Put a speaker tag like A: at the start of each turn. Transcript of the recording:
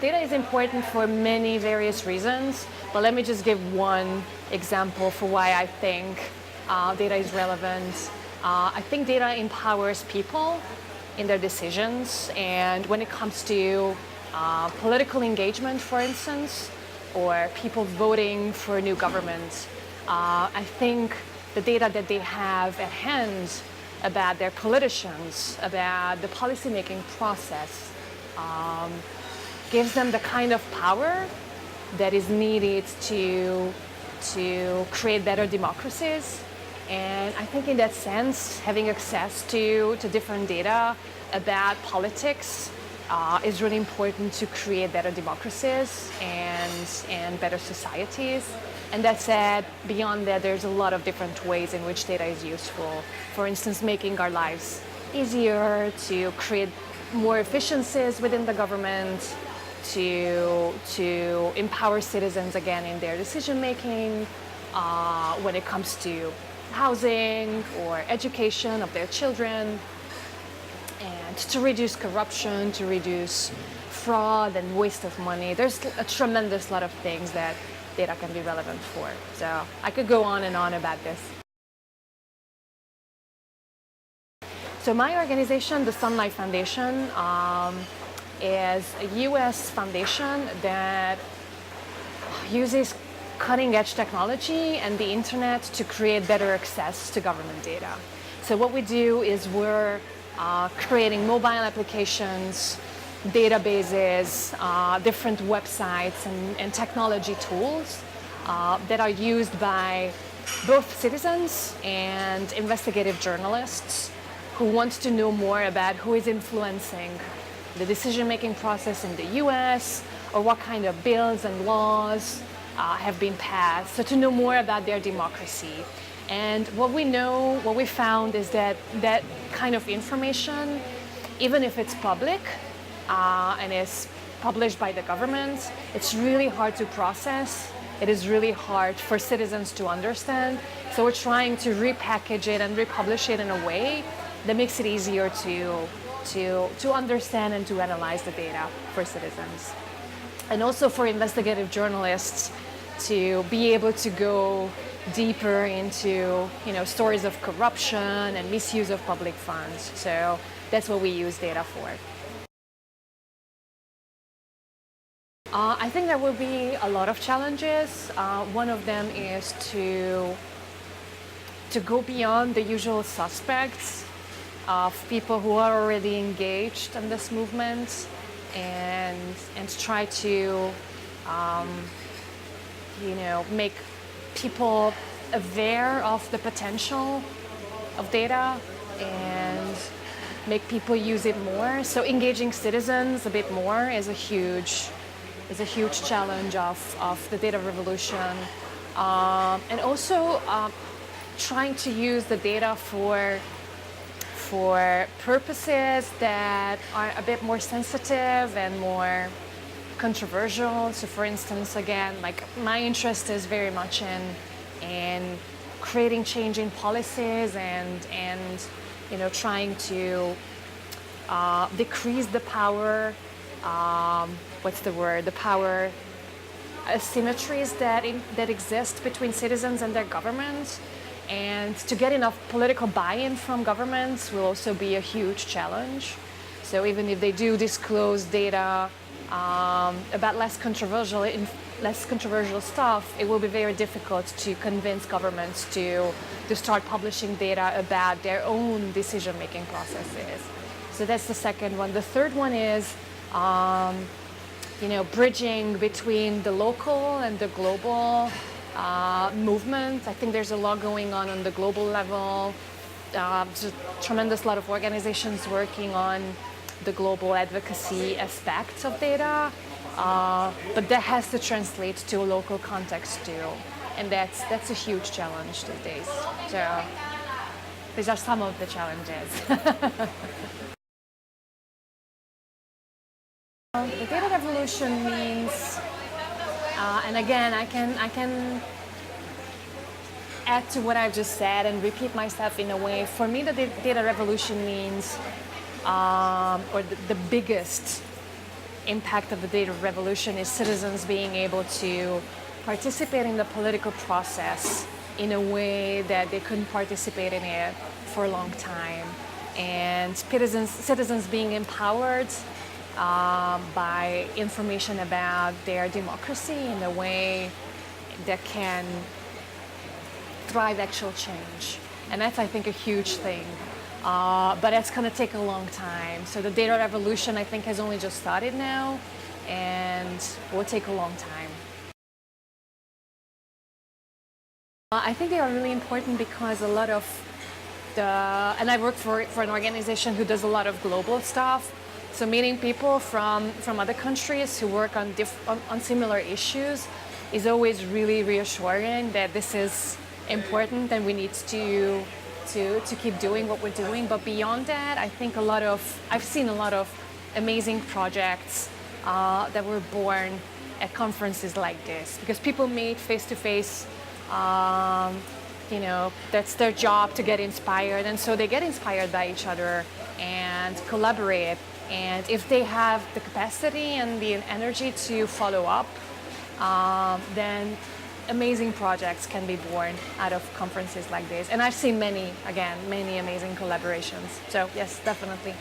A: Data is important for many various reasons, but let me just give one example for why I think data is relevant. I think data empowers people in their decisions, and when it comes to political engagement, for instance, or people voting for a new government, I think the data that they have at hand about their politicians, about the policymaking process, gives them the kind of power that is needed to create better democracies. And I think in that sense, having access to different data about politics is really important to create better democracies and better societies. And that said, beyond that, there's a lot of different ways in which data is useful. For instance, making our lives easier, to create more efficiencies within the government, to empower citizens again in their decision making when it comes to housing or education of their children, and to reduce corruption, to reduce fraud and waste of money. There's a tremendous lot of things that data can be relevant for. So I could go on and on about this. So my organization, the Sunlight Foundation, is a US foundation that uses cutting-edge technology and the internet to create better access to government data. So what we do is we're creating mobile applications, databases, different websites and technology tools that are used by both citizens and investigative journalists who want to know more about who is influencing the decision-making process in the US, or what kind of bills and laws have been passed, so to know more about their democracy. And what we found is that that kind of information, even if it's public and is published by the government, it's really hard to process. It is really hard for citizens to understand. So we're trying to repackage it and republish it in a way that makes it easier to understand and to analyze the data for citizens. And also for investigative journalists to be able to go deeper into stories of corruption and misuse of public funds. So that's what we use data for. I think there will be a lot of challenges. One of them is to go beyond the usual suspects of people who are already engaged in this movement and try to make people aware of the potential of data and make people use it more. So engaging citizens a bit more is a huge challenge of the data revolution. And also trying to use the data for purposes that are a bit more sensitive and more controversial. So for instance, again, like my interest is very much in creating change in policies and trying to decrease the power, the power asymmetries that exist between citizens and their government. And to get enough political buy-in from governments will also be a huge challenge. So even if they do disclose data about less controversial stuff, it will be very difficult to convince governments to start publishing data about their own decision-making processes. So that's the second one. The third one is bridging between the local and the global movement. I think there's a lot going on the global level. There's a tremendous lot of organizations working on the global advocacy aspects of data, but that has to translate to a local context too, and that's a huge challenge these days. So these are some of the challenges. The data revolution means, and again, I can add to what I've just said and repeat myself in a way. For me, the data revolution means, or the biggest impact of the data revolution is citizens being able to participate in the political process in a way that they couldn't participate in it for a long time. And citizens being empowered by information about their democracy in a way that can drive actual change. And that's, I think, a huge thing. But it's going to take a long time. So the data revolution, I think, has only just started now and will take a long time. I think they are really important because a lot of and I work for an organization who does a lot of global stuff. So meeting people from other countries who work on similar issues is always really reassuring that this is important and we need to keep doing what we're doing. But beyond that, I think I've seen a lot of amazing projects that were born at conferences like this because people meet face to face. That's their job to get inspired, and so they get inspired by each other and collaborate. And if they have the capacity and the energy to follow up, then amazing projects can be born out of conferences like this. And I've seen many amazing collaborations. So yes, definitely.